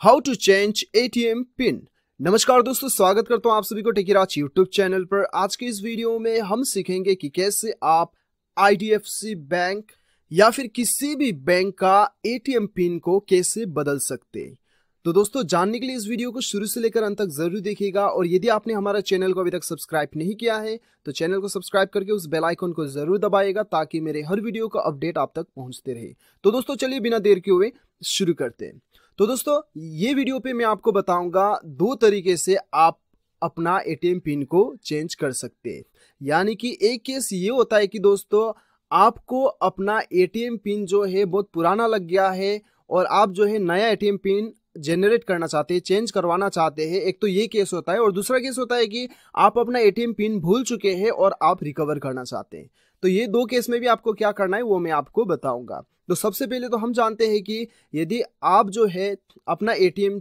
How to change ATM pin. नमस्कार दोस्तों, स्वागत करता हूं आप सभी को टेकीराज यूट्यूब चैनल पर। आज के इस वीडियो में हम सीखेंगे कि कैसे आप आईडीएफसी बैंक या फिर किसी भी बैंक का एटीएम पिन को कैसे बदल सकते हैं। तो दोस्तों, जानने के लिए इस वीडियो को शुरू से लेकर अंत तक जरूर देखिएगा। और यदि आपने हमारा चैनल को अभी तक सब्सक्राइब नहीं किया है तो चैनल को सब्सक्राइब करके उस बेल आइकन को जरूर दबाइएगा ताकि मेरे हर वीडियो का अपडेट आप तक पहुंचते रहे। तो दोस्तों, चलिए बिना देर किए हुए शुरू करते हैं। तो दोस्तों, ये वीडियो पे मैं आपको बताऊंगा दो तरीके से आप अपना एटीएम पिन को चेंज कर सकते हैं। यानी कि एक केस ये होता है कि दोस्तों, आपको अपना एटीएम पिन जो है बहुत पुराना लग गया है और आप जो है नया एटीएम पिन जनरेट करना चाहते हैं, चेंज करवाना चाहते हैं। एक तो ये केस होता है और दूसरा केस होता है कि आप अपना एटीएम पिन भूल चुके हैं और आप रिकवर करना चाहते हैं। तो ये दो केस में भी आपको क्या करना है वो मैं आपको बताऊंगा। तो सबसे पहले तो हम जानते हैं कि यदि आप जो है अपना एटीएम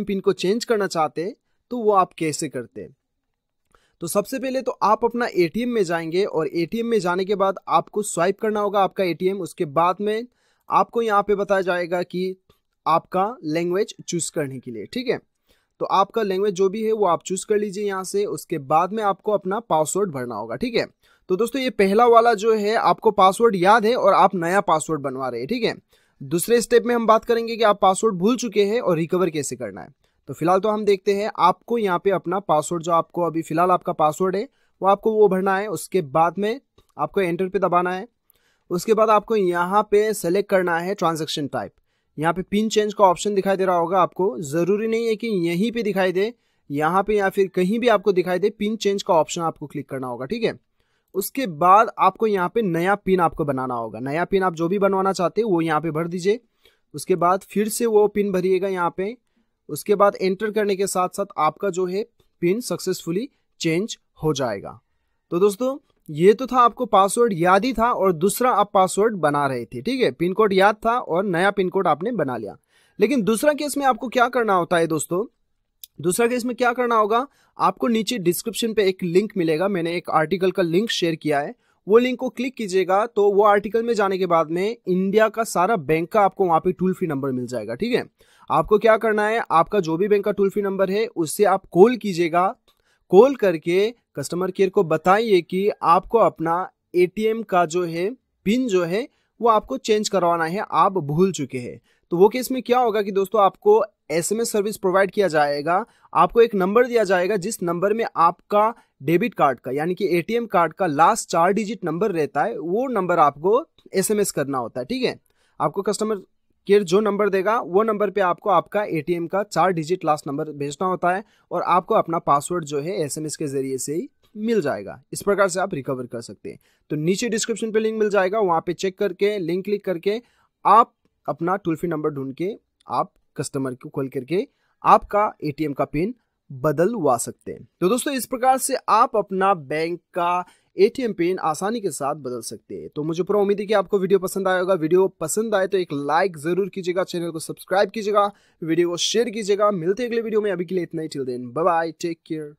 पिन को चेंज करना चाहते हैं तो वो आप कैसे करते हैं। तो सबसे पहले तो आप अपना एटीएम में जाएंगे और एटीएम में जाने के बाद आपको स्वाइप करना होगा आपका एटीएम। उसके बाद में आपको यहाँ पे बताया जाएगा कि आपका लैंग्वेज चूज करने के लिए, ठीक है। तो आपका लैंग्वेज जो भी है वो आप चूज कर लीजिए यहाँ से। उसके बाद में आपको अपना पासवर्ड भरना होगा, ठीक है। तो दोस्तों, ये पहला वाला जो है आपको पासवर्ड याद है और आप नया पासवर्ड बनवा रहे हैं, ठीक है। दूसरे स्टेप में हम बात करेंगे कि आप पासवर्ड भूल चुके हैं और रिकवर कैसे करना है। तो फिलहाल तो हम देखते हैं, आपको यहाँ पे अपना पासवर्ड जो आपको अभी फिलहाल आपका पासवर्ड है वो आपको वो भरना है। उसके बाद में आपको एंटर पे दबाना है। उसके बाद आपको यहाँ पे सेलेक्ट करना है ट्रांजेक्शन टाइप। यहाँ पे पिन चेंज का ऑप्शन दिखाई दे रहा होगा आपको। जरूरी नहीं है कि यहीं पे दिखाई दे, यहाँ पे या फिर कहीं भी आपको दिखाई दे, पिन चेंज का ऑप्शन आपको क्लिक करना होगा, ठीक है। उसके बाद आपको यहाँ पे नया पिन आपको बनाना होगा। नया पिन आप जो भी बनवाना चाहते हैं वो यहाँ पे भर दीजिए। उसके बाद फिर से वो पिन भरिएगा यहाँ पे। उसके बाद एंटर करने के साथ साथ आपका जो है पिन सक्सेसफुली चेंज हो जाएगा। तो दोस्तों, ये तो था आपको पासवर्ड याद ही था और दूसरा आप पासवर्ड बना रहे थे, ठीक है। पिन कोड याद था और नया पिन कोड आपने बना लिया। लेकिन दूसरा केस में आपको क्या करना होता है दोस्तों, दूसरा केस में क्या करना होगा, आपको नीचे डिस्क्रिप्शन पे एक लिंक मिलेगा। मैंने एक आर्टिकल का लिंक शेयर किया है, वो लिंक को क्लिक कीजिएगा तो वो आर्टिकल में जाने के बाद में इंडिया का सारा बैंक का आपको वहां पे टोल फ्री नंबर मिल जाएगा, ठीक है। आपको क्या करना है, आपका जो भी बैंक का टोल फ्री नंबर है उससे आप कॉल कीजिएगा। कॉल करके कस्टमर केयर को बताइए कि आपको अपना एटीएम का जो है पिन जो है वो आपको चेंज करवाना है, आप भूल चुके हैं। तो वो केस में क्या होगा कि दोस्तों, आपको एसएमएस सर्विस प्रोवाइड किया जाएगा। आपको एक नंबर दिया जाएगा जिस नंबर में आपका डेबिट कार्ड का यानी कि एटीएम कार्ड का लास्ट 4 डिजिट नंबर रहता है, वो नंबर आपको एसएमएस करना होता है, ठीक है। आपको कस्टमर केयर जो नंबर देगा वो नंबर पे आपको आपका एटीएम का 4 डिजिट लास्ट नंबर भेजना होता है और आपको अपना पासवर्ड जो है एसएमएस के जरिए से ही मिल जाएगा। इस प्रकार से आप रिकवर कर सकते हैं। तो नीचे डिस्क्रिप्शन पे लिंक मिल जाएगा, वहां पे चेक करके लिंक क्लिक करके आप अपना टोल फ्री नंबर ढूंढ के आप कस्टमर को कॉल करके आपका एटीएम का पिन बदलवा सकते हैं। तो दोस्तों, इस प्रकार से आप अपना बैंक का एटीएम पिन आसानी के साथ बदल सकते हैं। तो मुझे पूरा उम्मीद है कि आपको वीडियो पसंद आएगा। वीडियो पसंद आए तो एक लाइक जरूर कीजिएगा, चैनल को सब्सक्राइब कीजिएगा, वीडियो को शेयर कीजिएगा। मिलते हैं अगले वीडियो में, अभी के लिए इतना ही। Till then bye bye, take care.